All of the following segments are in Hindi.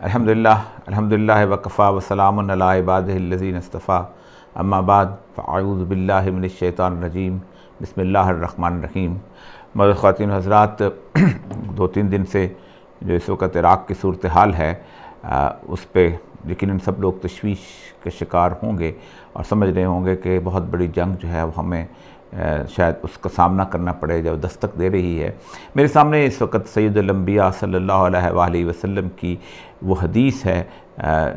अल्हम्दुलिल्लाह वकफ़ा वसलामुन अला इबादिहिल्लज़ीना इस्तफ़ा अम्मा बाद फ़अऊज़ु बिल्लाहि मिनश शैतानिर रजीम बिस्मिल्लाहिर रहमानिर रहीम। मौजूद ख़वातीन हज़रात, 2-3 दिन से जो इस वक्त इराक़ की सूरत हाल है उस पर यकीनन सब लोग तशवीश के शिकार होंगे और समझ रहे होंगे कि बहुत बड़ी जंग जो है वो हमें शायद उसका सामना करना पड़े जो दस्तक दे रही है। मेरे सामने इस वक्त सैयदुल अंबिया सल्लल्लाहु अलैहि वसल्लम की वो हदीस है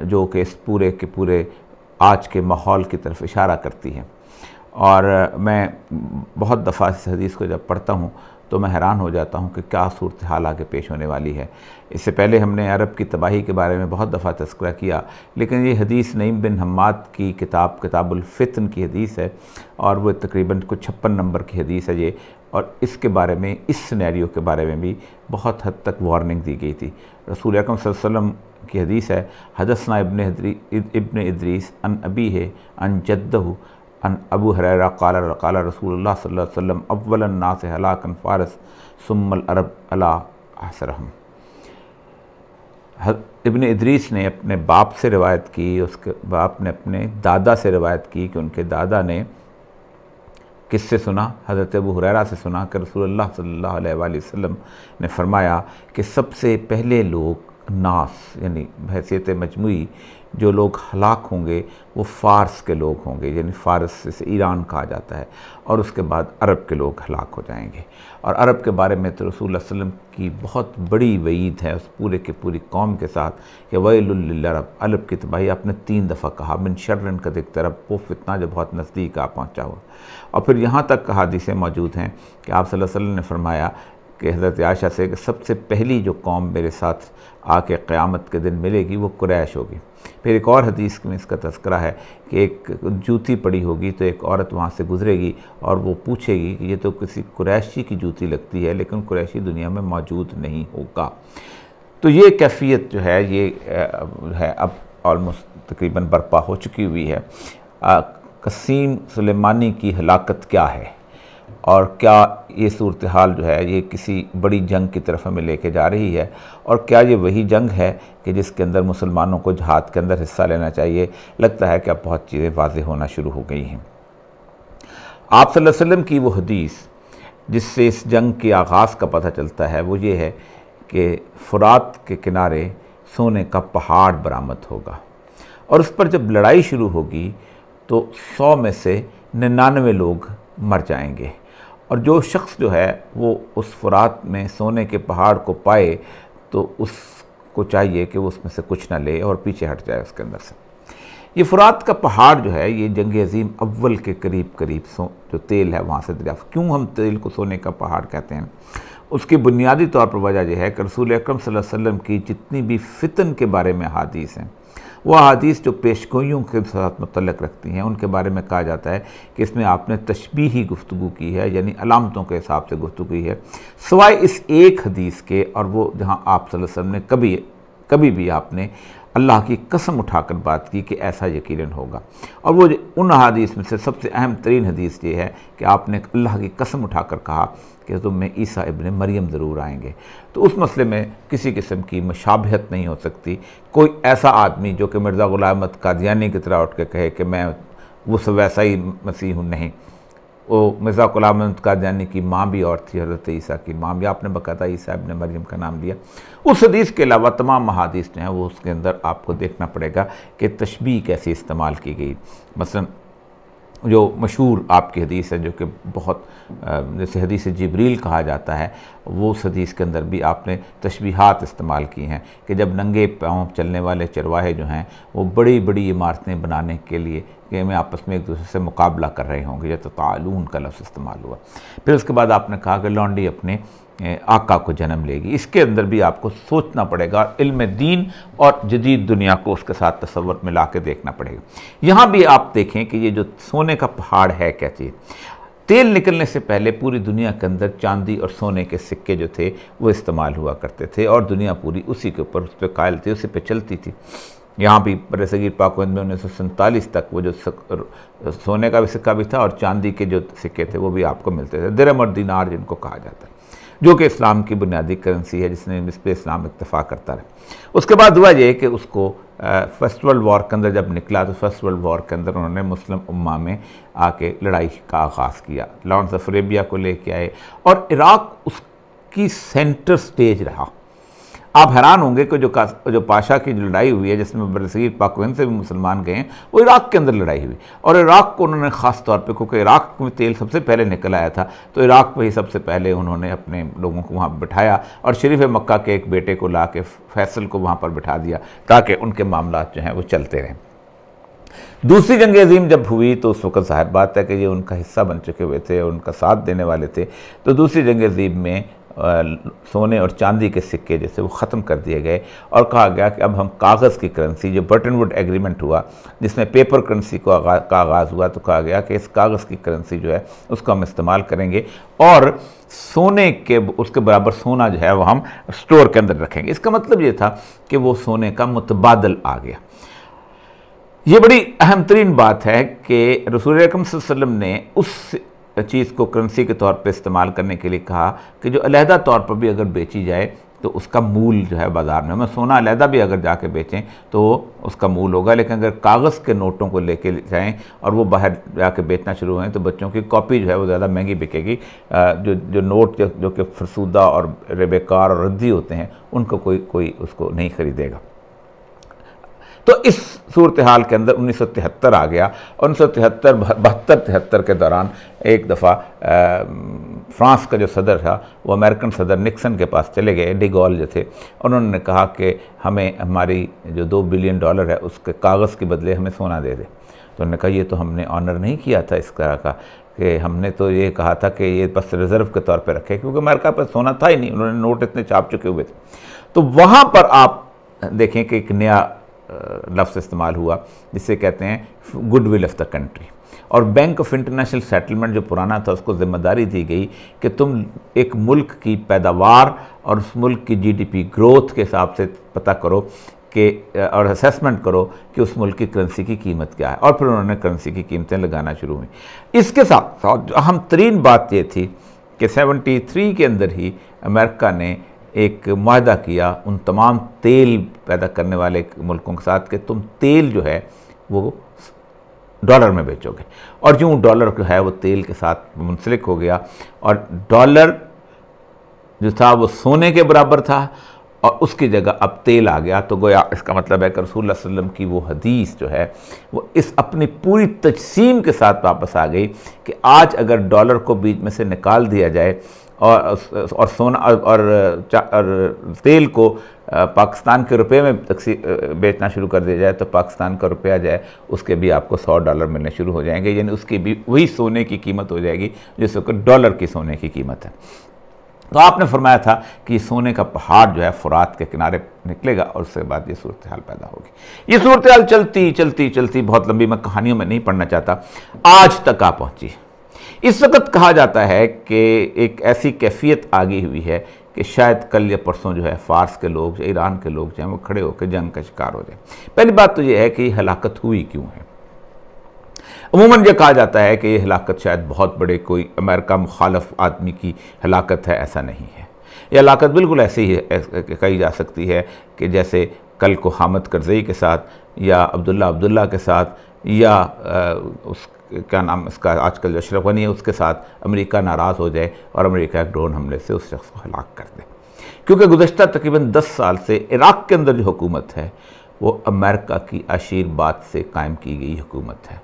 जो कि इस पूरे के पूरे आज के माहौल की तरफ इशारा करती है। और मैं बहुत दफ़ा इस हदीस को जब पढ़ता हूँ तो मैं हैरान हो जाता हूँ कि क्या सूरत हाल आगे पेश होने वाली है। इससे पहले हमने अरब की तबाही के बारे में बहुत दफ़ा तज़किरा किया, लेकिन ये हदीस नईम बिन हम्माद की किताबुल फितन की हदीस है और वो तकरीबन कुछ 56 नंबर की हदीस है ये। और इसके बारे में, इस सिनेरियो के बारे में भी बहुत हद तक वार्निंग दी गई थी। रसूल अकरम सल्लल्लाहु अलैहि वसल्लम की हदीस है, हदसना इब्न इद्रीस अन अबी है अन जद्दहु अन अबू हुरैरा क़ाला रसूलुल्लाह सल्लल्लाहु अलैहि वसल्लम अव्वलन नास हलाकन फ़ारस सुम्मल अरब अला अहसरहम। इब्न इद्रीस ने अपने बाप से रिवायत की, उसके बाप ने अपने दादा से रिवायत की कि उनके दादा ने किससे सुना, हज़रत अबू हुरैरा से सुना कि रसूलुल्लाह सल्लल्लाहु अलैहि वसल्लम ने फरमाया कि सबसे पहले लोग नास यानी हैसियत मजमूई जो लोग हलाक होंगे वो फ़ारस के लोग होंगे, यानी फ़ारस से ईरान कहा जाता है, और उसके बाद अरब के लोग हलाक हो जाएंगे। और अरब के बारे में तो रसूल सल्लल्लाहु अलैहि वसल्लम की बहुत बड़ी वईद है उस पूरे के पूरी कौम के साथ कि वैलुल लिल अरब, अरब की तबाही आपने 3 दफ़ा कहा, मिन शर्रिन कद इक़्तरब, वो फितना जो बहुत नज़दीक आ पहुँचा हो। और फिर यहाँ तक हदीसें मौजूद हैं कि आप सल्लल्लाहु अलैहि वसल्लम ने फरमाया कि हज़रत आयशा से कि सबसे पहली जो कौम मेरे साथ आके क़यामत के दिन मिलेगी वो कुरैश होगी। फिर एक और हदीस में इसका तज़किरा है कि एक जूती पड़ी होगी तो एक औरत वहाँ से गुज़रेगी और वो पूछेगी कि ये तो किसी कुरैशी की जूती लगती है, लेकिन कुरैशी दुनिया में मौजूद नहीं होगा। तो ये कैफ़ियत जो है ये है अब ऑलमोस्ट तकरीबन बर्पा हो चुकी हुई है। क़सीम सुलेमानी की हलाकत क्या है और क्या ये सूरत हाल जो है ये किसी बड़ी जंग की तरफ हमें लेके जा रही है, और क्या ये वही जंग है कि जिसके अंदर मुसलमानों को जहाद के अंदर हिस्सा लेना चाहिए। लगता है कि अब बहुत चीज़ें वाज़ेह होना शुरू हो गई हैं। आप सल्लल्लाहु अलैहि वसल्लम की वो हदीस जिससे इस जंग के आगाज़ का पता चलता है वो ये है कि फ़ुरात के किनारे सोने का पहाड़ बरामद होगा और उस पर जब लड़ाई शुरू होगी तो 100 में से 99 लोग मर जाएंगे। और जो शख्स जो है वो उस फ़ुरात में सोने के पहाड़ को पाए तो उसको चाहिए कि वो उसमें से कुछ ना ले और पीछे हट जाए उसके अंदर से। ये फ़ुरात का पहाड़ जो है ये जंग अज़ीम अव्वल के करीब जो तेल है वहाँ से दरियाफ़्त। क्यों हम तेल को सोने का पहाड़ कहते हैं, उसकी बुनियादी तौर पर वजह यह है कि रसूल अकरम सल्लल्लाहु अलैहि वसल्लम की जितनी भी फ़ितन के बारे में हदीस हैं वह हदीस जो पेशगोइयों के साथ मुतल्लक़ रखती हैं उनके बारे में कहा जाता है कि इसमें आपने तशबीही गुफ्तगू की है, यानी अलामतों के हिसाब से गुफ्तगू की है, सिवाय इस एक हदीस के। और वो जहाँ आप सल्लल्लाहु अलैहि वसल्लम ने कभी भी आपने अल्लाह की कसम उठाकर बात की कि ऐसा यकीनन होगा। और वो उन हदीस में से सबसे अहम तरीन हदीस ये है कि आपने अल्लाह की कसम उठाकर कहा कि तुम में ईसा इब्न मरियम ज़रूर आएंगे। तो उस मसले में किसी किस्म की मुशाबहत नहीं हो सकती। कोई ऐसा आदमी जो कि मिर्ज़ा ग़ुलाम अहमद कादियानी की तरह उठ के कहे कि मैं वो सब वैसा ही मसीह हूँ, नहीं। वो मिर्ज़ा ग़ुलाम अहमद कादियानी की माँ भी और थी, हज़रत ईसा की माँ भी, आपने बाकायदा ईसा इब्न मरियम का नाम लिया। उस हदीस के अलावा तमाम अहादीस जो हैं वो उसके अंदर आपको देखना पड़ेगा कि तशबीह कैसे इस्तेमाल की गई। मसलन जो मशहूर आपकी हदीस है जो कि बहुत जैसे हदीस जिब्रील कहा जाता है, वो उस हदीस के अंदर भी आपने तशबीहात इस्तेमाल की हैं कि जब नंगे पाँव चलने वाले चरवाहे जो हैं वो बड़ी बड़ी इमारतें बनाने के लिए कि में आपस में एक दूसरे से मुकाबला कर रहे होंगे, या तो तालून का लफ्ज़ इस्तेमाल हुआ। फिर उसके बाद आपने कहा कि लौंडी अपने आका को जन्म लेगी। इसके अंदर भी आपको सोचना पड़ेगा, इल्म दीन और जदीद दुनिया को उसके साथ तसव्वुर मिला के देखना पड़ेगा। यहाँ भी आप देखें कि ये जो सोने का पहाड़ है क्या चीज़, तेल निकलने से पहले पूरी दुनिया के अंदर चांदी और सोने के सिक्के जो थे वो इस्तेमाल हुआ करते थे और दुनिया पूरी उसी के ऊपर उस पर कायल थी, उसी पर चलती थी। यहाँ भी बरसगीर पाकविंद में 1947 तक वो जो सोने का भी सिक्का भी था और चांदी के जो सिक्के थे वो भी आपको मिलते थे, दिरहम और दीनार जिनको कहा जाता है। जो कि इस्लाम की बुनियादी करेंसी है, जिस पे इस्लाम इत्तफा करता रहे। उसके बाद हुआ ये कि उसको फर्स्ट वर्ल्ड वॉर के अंदर जब निकला तो फर्स्ट वर्ल्ड वॉर के अंदर उन्होंने मुस्लिम उम्मा में आके लड़ाई का आगाज़ किया, लॉरेंस ऑफ अरेबिया को लेके आए और इराक़ उसकी सेंटर स्टेज रहा। आप हैरान होंगे कि जो पाशा की लड़ाई हुई है, जिसमें बरसीर पाकविंद से भी मुसलमान गए हैं, वो इराक़ के अंदर लड़ाई हुई और इराक़ को उन्होंने ख़ास तौर पे, क्योंकि इराक़ में तेल सबसे पहले निकल आया था, तो इराक़ में ही सबसे पहले उन्होंने अपने लोगों को वहाँ बिठाया और शरीफ मक्का के एक बेटे को ला के फैसल को वहाँ पर बिठा दिया ताकि उनके मामला जो हैं वो चलते रहें। दूसरी जंग अज़ीम जब हुई तो उस वक्त ज़ाहिर बात है कि ये उनका हिस्सा बन चुके हुए थे, उनका साथ देने वाले थे। तो दूसरी जंग अज़ीम में सोने और चांदी के सिक्के जैसे वो ख़त्म कर दिए गए और कहा गया कि अब हम कागज़ की करेंसी, जो बटन वुड एग्रीमेंट हुआ जिसमें पेपर करेंसी का आगाज़ हुआ, तो कहा गया कि इस कागज़ की करेंसी जो है उसको हम इस्तेमाल करेंगे और सोने के उसके बराबर सोना जो है वो हम स्टोर के अंदर रखेंगे। इसका मतलब ये था कि वो सोने का मुतबादल आ गया। ये बड़ी अहम तरीन बात है कि रसूल अकरम सल्लल्लाहु अलैहि वसल्लम ने उस चीज़ को करेंसी के तौर पे इस्तेमाल करने के लिए कहा कि जो अलहदा तौर पर भी अगर बेची जाए तो उसका मूल जो है बाज़ार में, हमें सोना अलहदा भी अगर जाके बेचें तो उसका मूल होगा, लेकिन अगर कागज़ के नोटों को लेके जाएं और वो बाहर जाके बेचना शुरू हुए तो बच्चों की कॉपी जो है वो ज़्यादा महंगी बिकेगी। जो नोट जो कि फरसूदा और बेकार और रद्दी होते हैं उनको कोई उसको नहीं ख़रीदेगा। तो इस सूरत हाल के अंदर 1973 आ गया और 1972 के दौरान एक दफ़ा फ्रांस का जो सदर था वो अमेरिकन सदर निक्सन के पास चले गए, डी गॉल जो थे, और उन्होंने कहा कि हमें हमारी जो $2 बिलियन है उसके कागज़ के बदले हमें सोना दे दे। तो उन्होंने कहा ये तो हमने ऑनर नहीं किया था इस तरह का, कि हमने तो ये कहा था कि ये बस रिज़र्व के तौर पर रखे, क्योंकि अमेरिका पर सोना था ही नहीं, उन्होंने नोट इतने छाप चुके हुए थे। तो वहाँ पर आप देखें कि एक नया लफ्ज़ इस्तेमाल हुआ जिसे कहते हैं गुडविल ऑफ द कंट्री, और बैंक ऑफ इंटरनेशनल सेटलमेंट जो पुराना था उसको ज़िम्मेदारी दी गई कि तुम एक मुल्क की पैदावार और उस मुल्क की जीडीपी ग्रोथ के हिसाब से पता करो कि और असेसमेंट करो कि उस मुल्क की करेंसी की कीमत क्या है, और फिर उन्होंने करेंसी की कीमतें लगाना शुरू हुई। इसके साथ साथ अहम तरीन बात ये थी कि 73 के अंदर ही अमेरिका ने एक मुआहदा किया उन तमाम तेल पैदा करने वाले मुल्कों के साथ कि तुम तेल जो है वो डॉलर में बेचोगे, और जो डॉलर जो है वो तेल के साथ मुंसलिक हो गया और डॉलर जो था वो सोने के बराबर था और उसकी जगह अब तेल आ गया। तो गोया इसका मतलब है कि रसूल सल्लल्लाहु अलैहि वसल्लम की वो हदीस जो है वो इस अपनी पूरी तजसीम के साथ वापस आ गई कि आज अगर डॉलर को बीच में से निकाल दिया जाए और सोना और तेल को पाकिस्तान के रुपए में बेचना शुरू कर दिया जाए तो पाकिस्तान का रुपया जाए उसके भी आपको $100 मिलने शुरू हो जाएंगे, यानी उसकी भी वही सोने की कीमत हो जाएगी जिस वक्त डॉलर की सोने की कीमत है। तो आपने फरमाया था कि सोने का पहाड़ जो है फुरात के किनारे निकलेगा और उसके बाद ये सूरत हाल पैदा होगी। ये सूरत हाल चलती चलती चलती बहुत लंबी, मैं कहानियों में नहीं पढ़ना चाहता, आज तक आ पहुँची। इस वक्त कहा जाता है कि एक ऐसी कैफियत आ गई हुई है कि शायद कल या परसों जो है फ़ारस के लोग या ईरान के लोग जो हैं वो खड़े होकर जंग का शिकार हो जाए। पहली बात तो ये है कि ये हलाकत हुई क्यों है। अमूमन ये कहा जाता है कि ये हलाकत शायद बहुत बड़े कोई अमेरिका मुखालफ आदमी की हलाकत है, ऐसा नहीं है। यह हलाकत बिल्कुल ऐसे ही कही जा सकती है कि जैसे कल को हामिद करज़ई के साथ या अब्दुल्ला के साथ या उस क्या नाम इसका आजकल जो अशरफ गनी है उसके साथ अमेरिका नाराज़ हो जाए और अमेरिका एक ड्रोन हमले से उस शख्स को हलाक कर दे। क्योंकि गुज़श्ता तकरीबन 10 साल से इराक़ के अंदर जो हुकूमत है वो अमेरिका की आशीर्वाद से कायम की गई हुकूमत है।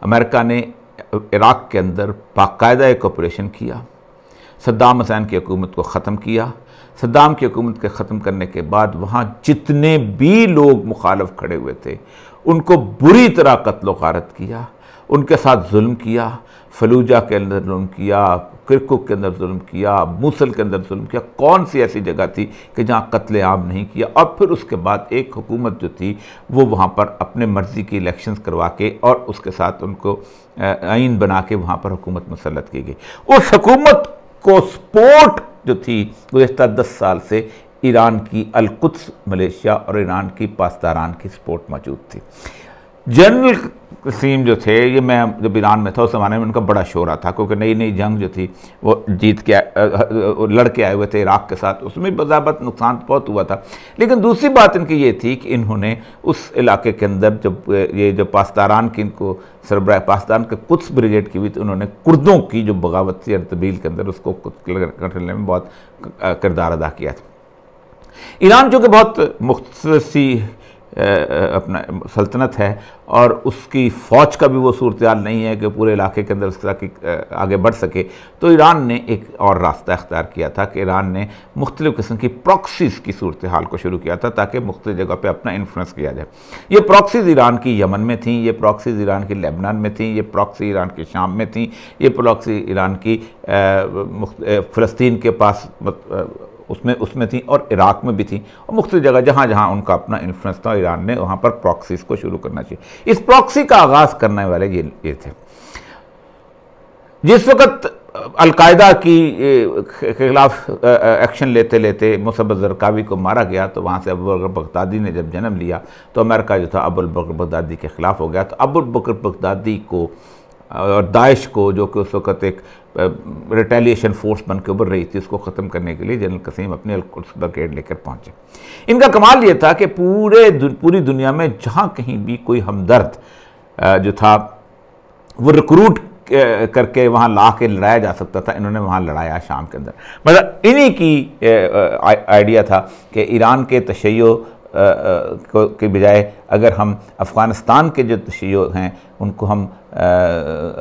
अमेरिका ने इराक़ के अंदर बाकायदा एक ऑपरेशन किया, सद्दाम हुसैन की हुकूमत को ख़त्म किया। सद्दाम की हुकूमत के ख़त्म करने के बाद वहाँ जितने भी लोग मुखालफ खड़े हुए थे उनको बुरी तरह कत्ल गारत किया, उनके साथ जुल्म किया। फलूजा के अंदर जुल्म किया, किरकुक के अंदर जुल्म किया, मूसल के अंदर जुल्म किया। कौन सी ऐसी जगह थी कि जहाँ कत्ले आम नहीं किया। और फिर उसके बाद एक हुकूमत जो थी वो वहाँ पर अपने मर्ज़ी की इलेक्शंस करवा के और उसके साथ उनको आइन बना के वहाँ पर हुकूमत मुसल्लत की गई। उस हुकूमत को सपोर्ट जो थी गुज़श्ता 10 साल से ईरान की अल-कुद्स मलेशिया और ईरान की पासदारान की सपोर्ट मौजूद थी। जनरल कसीम जो थे, ये मैं जब ईरान में था उस ज़माने में उनका बड़ा शोरा था, क्योंकि नई नई जंग जो थी वो जीत के लड़ के आए हुए थे इराक़ के साथ, उसमें बज़ाबत नुकसान बहुत हुआ था। लेकिन दूसरी बात इनकी ये थी कि इन्होंने उस इलाके के अंदर जब ये जो पास्तारान की इनको सरबराह पाकिस्तान के कुद्स ब्रिगेड की भी, तो उन्होंने कुर्दों की जो बगावत थी अर्तबील के अंदर उसको करने में बहुत किरदार अदा किया था। ईरान जो कि बहुत मुख्तसर अपना सल्तनत है और उसकी फ़ौज का भी वो सूरत हाल नहीं है कि पूरे इलाके के अंदर उस तरह की आगे बढ़ सके, तो ईरान ने एक और रास्ता अख्तियार किया था कि ईरान ने मुख्तलिफ़ किस्म की प्रॉक्सीज़ की सूरत हाल को शुरू किया था ताकि मुख्तलिफ़ जगह पे अपना इन्फ्लुएंस किया जाए। ये प्रॉक्सीज़ ईरान की यमन में थी, ये प्रॉक्सीज़ ईरान की लेबनान में थी, ये प्रॉक्सी ईरान की शाम में थी, ये प्रॉक्सी ईरान की फ़लस्तीन के पास उसमें थी और इराक़ में भी थी, और मुख्तलिफ़ जगह जहाँ जहाँ उनका अपना इन्फ्लुएंस था ईरान ने वहाँ पर प्रॉक्सीज़ को शुरू करना चाहिए। इस प्रॉक्सी का आगाज़ करने वाले ये थे। जिस वक्त अलकायदा की के खिलाफ एक्शन लेते लेते मुसअब ज़रक़ावी को मारा गया, तो वहाँ से अबू बकर बगदादी ने जब जन्म लिया तो अमेरिका जो था अबू बकर बगदादी के ख़िलाफ़ हो गया। तो अबू बकर बगदादी को और दाइश को, जो कि उस वक़्त एक रिटेलिएशन फोर्स बन के उभर रही थी, उसको ख़त्म करने के लिए जनरल कसीम अपने अल-कुद्स ब्रिगेड लेकर पहुँचे। इनका कमाल ये था कि पूरी दुनिया में जहाँ कहीं भी कोई हमदर्द जो था वो रिक्रूट करके वहाँ ला के लड़ाया जा सकता था, इन्होंने वहाँ लड़ाया शाम के अंदर। मतलब इन्हीं की आइडिया था कि ईरान के तशय्यो के बजाय अगर हम अफ़गानिस्तान के जो तशय्यो हैं उनको हम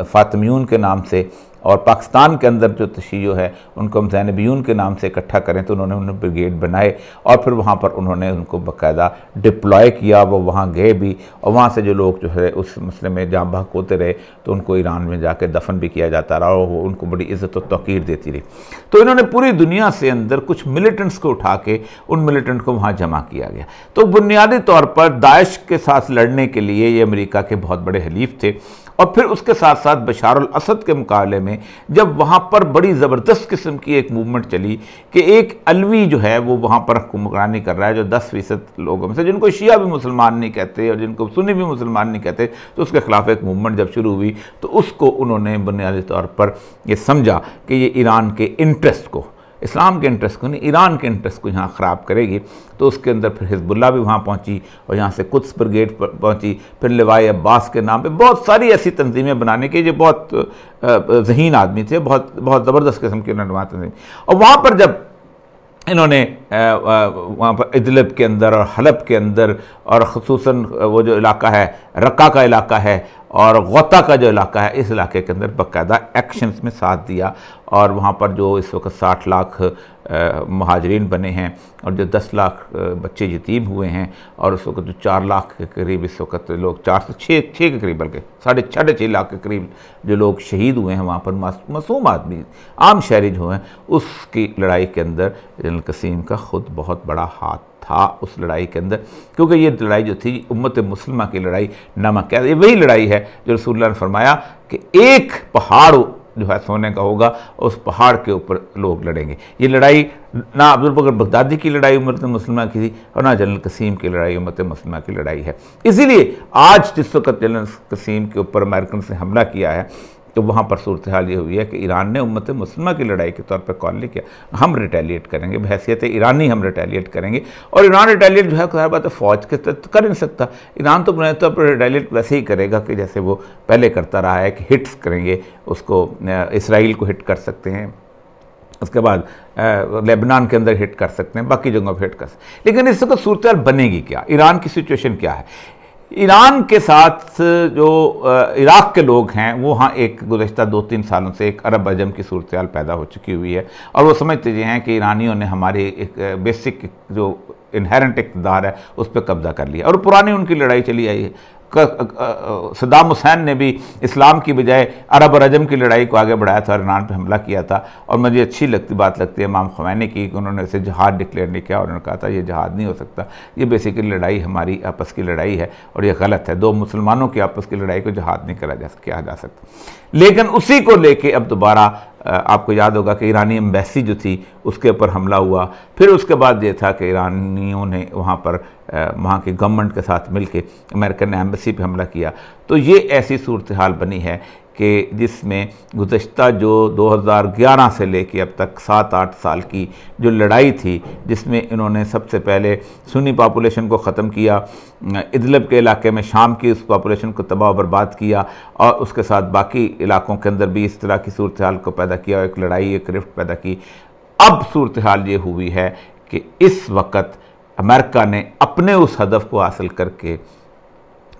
फ़ातिमियून के नाम से, और पाकिस्तान के अंदर जो तशय्यो है उनको हम ज़ैनबियून के नाम से इकट्ठा करें, तो उन्होंने ब्रिगेड बनाए और फिर वहाँ पर उन्होंने उनको बाकायदा डिप्लॉय किया। वो वहाँ गए भी और वहाँ से जो लोग जो है उस मसले में जाँ बहक होते रहे, तो उनको ईरान में जाके दफन भी किया जाता रहा और वो उनको बड़ी इज़्ज़त और तौक़ीर देती रही। तो इन्होंने पूरी दुनिया से अंदर कुछ मिलिटेंट्स को उठा के उन मिलिटेंट को वहाँ जमा किया गया। तो बुनियादी तौर पर दाइश के साथ लड़ने के लिए ये अमेरिका के बहुत बड़े हलीफ थे, और फिर उसके साथ साथ बशार अल असद के मुकाबले में जब वहाँ पर बड़ी ज़बरदस्त किस्म की एक मूवमेंट चली कि एक अलवी जो है वो वहाँ पर हुक्मरानी कर रहा है, जो 10% लोगों में से, जिनको शिया भी मुसलमान नहीं कहते और जिनको सुन्नी भी मुसलमान नहीं कहते, तो उसके ख़िलाफ़ एक मूवमेंट जब शुरू हुई तो उसको उन्होंने बुनियादी तौर पर ये समझा कि ये ईरान के इंटरेस्ट को, इस्लाम के इंटरेस्ट को नहीं, ईरान के इंटरेस्ट को यहाँ ख़राब करेगी। तो उसके अंदर फिर हिज़्बुल्लाह भी वहाँ पहुँची और यहाँ से कुद्स ब्रिगेड पहुँची, फिर लिवाए अब्बास के नाम पे बहुत सारी ऐसी तंजीमें बनाने के, जो बहुत ज़हीन आदमी थे, बहुत ज़बरदस्त किस्म के उन्होंने वहाँ तंजीम। और वहाँ पर जब इन्होंने वहाँ पर इदलिब के अंदर और हलब के अंदर और ख़ुसूसन वो जो इलाका है रक्का का इलाका है और गौता का जो इलाका है, इस इलाके के अंदर बाकायदा एक्शंस में साथ दिया, और वहाँ पर जो इस वक्त 60 लाख महाजरीन बने हैं और जो 10 लाख बच्चे यतीम हुए हैं, और उस वक्त जो 4 लाख के करीब इस वक्त लोग 4 से 6 के करीब, बल्कि 6.5 लाख के करीब जो लोग शहीद हुए हैं वहाँ पर, मासूम आदमी, आम शहरी जो हैं, उसकी लड़ाई के अंदर जनरल कसीम का ख़ुद बहुत बड़ा हाथ था उस लड़ाई के अंदर। क्योंकि ये लड़ाई जो थी उम्मत मुस्लिमा की लड़ाई, नमक क्या, ये वही लड़ाई है जो रसूलुल्लाह ने फरमाया कि एक पहाड़ जो है सोने का होगा, उस पहाड़ के ऊपर लोग लड़ेंगे। ये लड़ाई ना अबू बकर बगदादी की लड़ाई उम्मत मुस्लिमा की थी और ना जनरल कसीम की लड़ाई उम्मत मुस्लिमा की लड़ाई है। इसीलिए आज जिस वक्त जनरल कसीम के ऊपर अमेरिकन से हमला किया है, तो वहाँ पर सूरत हाल ये हुई है कि ईरान ने उम्मत मुस्लिमा की लड़ाई के तौर पर कॉल नहीं किया, हम रिटेलिएट करेंगे, बहैसियत ईरानी हम रिटेलिएट करेंगे। और ईरान रिटेलिएट जो है खैर बात है फ़ौज के तहत कर नहीं सकता, ईरान तो बुनियादी तौर पर रिटेलिएट वैसे ही करेगा कि जैसे वो पहले करता रहा है कि हिट्स करेंगे, उसको इसराइल को हिट कर सकते हैं, उसके बाद लेबनान के अंदर हिट कर सकते हैं, बाकी जगहों पर हिट कर सकते हैं। लेकिन इस वक्त सूरत हाल बनेगी क्या, ईरान की सिचुएशन क्या है? ईरान के साथ जो इराक़ के लोग हैं वो हाँ एक गुज़श्ता 2-3 सालों से एक अरब अजम की सूरत हाल पैदा हो चुकी हुई है, और वो समझते हैं कि ईरानियों ने हमारी एक बेसिक जो इनहेरेंट इक़्तिदार है उस पर कब्ज़ा कर लिया, और पुरानी उनकी लड़ाई चली आई है। सद्दाम हुसैन ने भी इस्लाम की बजाय अरब और अजम की लड़ाई को आगे बढ़ाया था और ईरान पर हमला किया था। और मुझे अच्छी बात लगती है इमाम ख़ुमैनी की कि उन्होंने इसे जहाद डिक्लेयर नहीं किया और उन्होंने कहा था ये जहाद नहीं हो सकता, ये बेसिकली लड़ाई हमारी आपस की लड़ाई है और ये गलत है, दो मुसलमानों की आपस की लड़ाई को जहाद नहीं किया जा सकता। लेकिन उसी को लेके अब दोबारा आपको याद होगा कि ईरानी एम्बेसी जो थी उसके ऊपर हमला हुआ, फिर उसके बाद ये था कि ईरानियों ने वहाँ पर वहाँ की गवर्नमेंट के साथ मिलके अमेरिकन ने एम्बेसी पे हमला किया। तो ये ऐसी सूरत हाल बनी है कि जिसमें गुज़श्ता जो 2011 से लेके अब तक 7-8 साल की जो लड़ाई थी, जिसमें इन्होंने सबसे पहले सुन्नी पॉपुलेशन को ख़त्म किया, इदलिब के इलाके में शाम की उस पॉपुलेशन को तबाह बर्बाद किया, और उसके साथ बाकी इलाकों के अंदर भी इस तरह की सूरत हाल को पैदा किया, एक लड़ाई, एक रिफ्ट पैदा की। अब सूरत हाल ये हुई है कि इस वक्त अमेरिका ने अपने उस हदफ को हासिल करके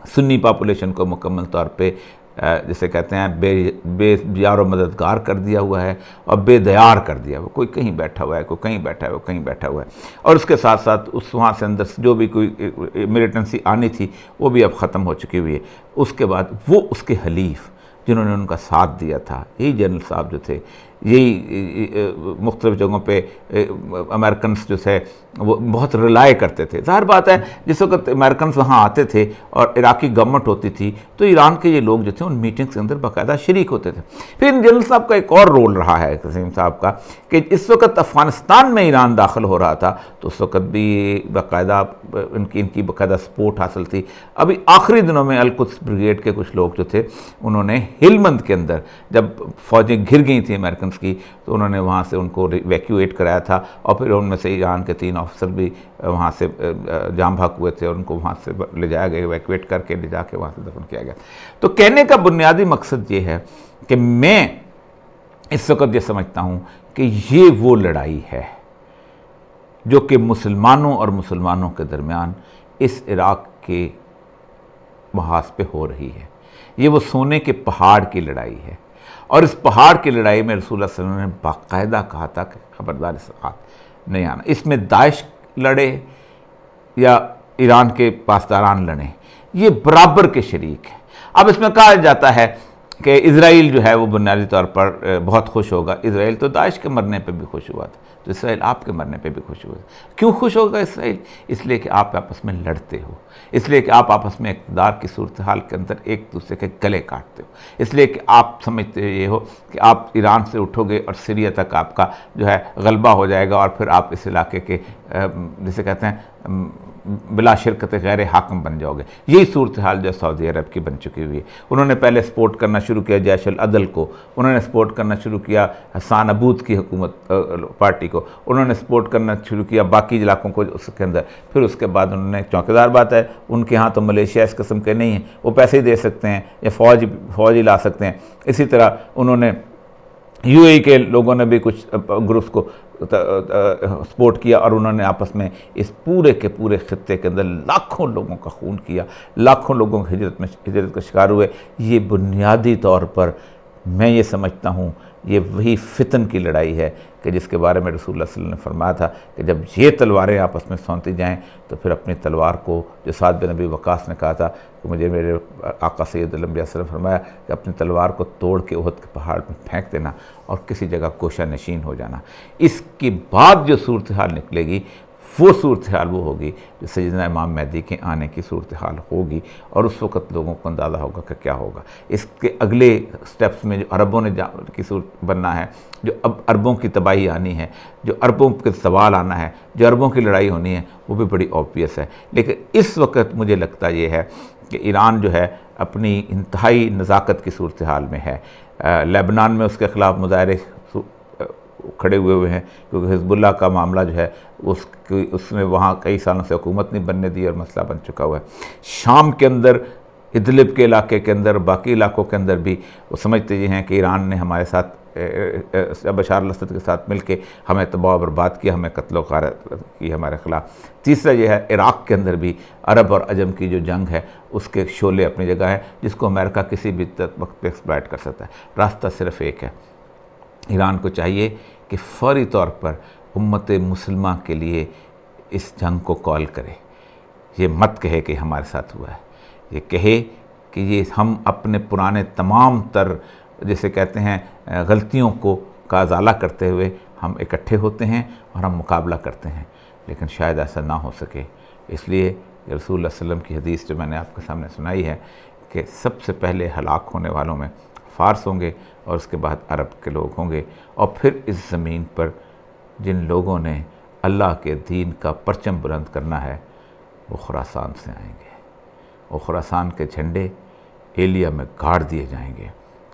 सुन्नी पॉपुलेशन को मुकम्मल तौर पे जिसे कहते हैं बेयार मददगार कर दिया हुआ है और बेदयार कर दिया हुआ। कोई कहीं बैठा हुआ है, कोई कहीं बैठा है, कोई कहीं बैठा हुआ है। और उसके साथ साथ उस वहाँ से अंदर जो भी कोई मिलिटेंसी आनी थी वो भी अब ख़त्म हो चुकी हुई है। उसके बाद वो उसके हलीफ जिन्होंने उनका साथ दिया था, यही जनरल साहब जो थे, यही मुख्तलिफ़ जगहों पे अमेरिकन जो थे वो बहुत रिलाय करते थे। ज़ाहिर बात है जिस वक्त अमेरिकन वहाँ आते थे और इराकी गवर्नमेंट होती थी तो ईरान के ये लोग जो थे उन मीटिंग्स के अंदर बाकायदा शरीक होते थे। फिर जनरल साहब का एक और रोल रहा है कसीम साहब का कि इस वक्त अफ़गानिस्तान में ईरान दाखिल हो रहा था तो उस वक्त भी बाकायदा इनकी बाकायदा सपोर्ट हासिल थी। अभी आखिरी दिनों में अल-कुद्स ब्रिगेड के कुछ लोग जो थे उन्होंने हेलमंद के अंदर जब फ़ौजें घिर गई थी अमेरिकन की तो उन्होंने वहाँ से उनको वैक्यूएट कराया था और फिर उनमें से ईरान के 3 ऑफिसर भी वहाँ से जाम भाग हुए थे और उनको वहाँ से ले जाया गया, वैक्यूएट करके ले जाके वहाँ से दफन किया गया। तो कहने का बुनियादी मकसद ये है कि मैं इस वक्त ये समझता हूँ कि ये वो लड़ाई है जो कि मुसलमानों और मुसलमानों के दरमियान इस इराक़ के महाज पे हो रही है। ये वो सोने के पहाड़ की लड़ाई है और इस पहाड़ की लड़ाई में रसूलुल्लाह सल्लल्लाहु अलैहि वसल्लम ने बाकायदा कहा था कि खबरदार इस साथ नहीं आना। इसमें दाइश लड़े या ईरान के पासदारान लड़े, ये बराबर के शरीक है। अब इसमें कहा जाता है कि इज़राइल जो है वो बुनियादी तौर पर बहुत खुश होगा। इज़राइल तो दाइश के मरने पे भी खुश हुआ था, तो इसराइल आपके मरने पे भी खुश हुआ। क्यों खुश होगा इसराइल? इसलिए कि आप आपस में लड़ते हो, इसलिए कि आप आपस में इक़्तिदार की सूरत हाल के अंदर एक दूसरे के गले काटते हो, इसलिए कि आप समझते ये हो कि आप ईरान से उठोगे और सीरिया तक आपका जो है गलबा हो जाएगा और फिर आप इस इलाके के जिसे कहते हैं बिला शिरकत गैर हाकम बन जाओगे। यही सूरत हाल जो सऊदी अरब की बन चुकी हुई है। उन्होंने पहले सपोर्ट करना शुरू किया जैश अल अदल को, उन्होंने सपोर्ट करना शुरू किया हसन अबूद की हुकूमत पार्टी को, उन्होंने सपोर्ट करना शुरू किया बाकी इलाकों को उसके अंदर। फिर उसके बाद उन्होंने, चौकीदार बात है उनके यहाँ तो मलेशिया इस किस्म के नहीं हैं, वो पैसे ही दे सकते हैं या फ़ौज ही ला सकते हैं। इसी तरह उन्होंने यूएई के लोगों ने भी कुछ ग्रुप्स को सपोर्ट किया और उन्होंने आपस में इस पूरे के पूरे खित्ते के अंदर लाखों लोगों का खून किया, लाखों लोगों हिजरत का शिकार हुए। ये बुनियादी तौर पर मैं ये समझता हूँ ये वही फितन की लड़ाई है कि जिसके बारे में रसूलुल्लाह सल्लल्लाहु अलैहि वसल्लम ने फरमाया था कि जब ये तलवारें आपस में सौंती जाएं तो फिर अपनी तलवार को, जो साद बिन अबी वक़ास ने कहा था कि मुझे मेरे आका सैयदुल अंबिया सल्लल्लाहु अलैहि वसल्लम ने फरमाया कि अपनी तलवार को तोड़ के उहद के पहाड़ में फेंक देना और किसी जगह कोशा नशीन हो जाना। इसके बाद जो सूरत हाल निकलेगी वो सूरत हाल वो होगी जो सैयदना इमाम मेहदी के आने की सूरत हाल होगी और उस वक़्त लोगों को अंदाज़ा होगा कि क्या होगा। इसके अगले स्टेप्स में जो अरबों ने की सूरत बनना है, जो अब अरबों की तबाही आनी है, जो अरबों के सवाल आना है, जो अरबों की लड़ाई होनी है, वो भी बड़ी ऑब्वियस है। लेकिन इस वक्त मुझे लगता ये है कि ईरान जो है अपनी इंतहाई नज़ाकत की सूरत हाल में है। लेबनान में उसके ख़िलाफ़ मुजाहरे खड़े हुए हैं क्योंकि हिज़्बुल्लाह का मामला जो है उसने वहाँ कई सालों से हुकूमत नहीं बनने दी और मसला बन चुका हुआ है। शाम के अंदर, इदलिब के इलाके के अंदर, बाकी इलाकों के अंदर भी वो समझते ये हैं कि ईरान ने हमारे साथ बशार अल-असद के साथ मिलके हमें तबाह बर्बाद किया, हमें कत्ल गारत की हमारे ख़िलाफ़। तीसरा ये है इराक़ के अंदर भी अरब और अजम की जो जंग है उसके शोले अपनी जगह है जिसको अमेरिका किसी भी वक्त पे एक्सप्लॉइट कर सकता है। रास्ता सिर्फ़ एक है, ईरान को चाहिए कि फ़ौरी तौर पर उम्मत मुसलमा के लिए इस जंग को कॉल करे। ये मत कहे कि हमारे साथ हुआ है, ये कहे कि ये हम अपने पुराने तमाम तर जैसे कहते हैं गलतियों को का अज़ाला करते हुए हम इकट्ठे होते हैं और हम मुकाबला करते हैं। लेकिन शायद ऐसा ना हो सके, इसलिए रसूलुल्लाह सल्लल्लाहु अलैहि वसल्लम की हदीस जो मैंने आपके सामने सुनाई है कि सबसे पहले हलाक होने वालों में फ़ारस होंगे और उसके बाद अरब के लोग होंगे और फिर इस ज़मीन पर जिन लोगों ने अल्लाह के दीन का परचम बुलंद करना है वो खुरासान से आएंगे। वो खुरासान के झंडे एलिया में गाड़ दिए जाएंगे।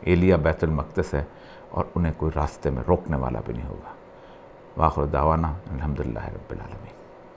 एलिया बैतुल मक़दिस है और उन्हें कोई रास्ते में रोकने वाला भी नहीं होगा। वाखिर दावाना अल्हम्दुलिल्लाहि रब्बिल आलमीन।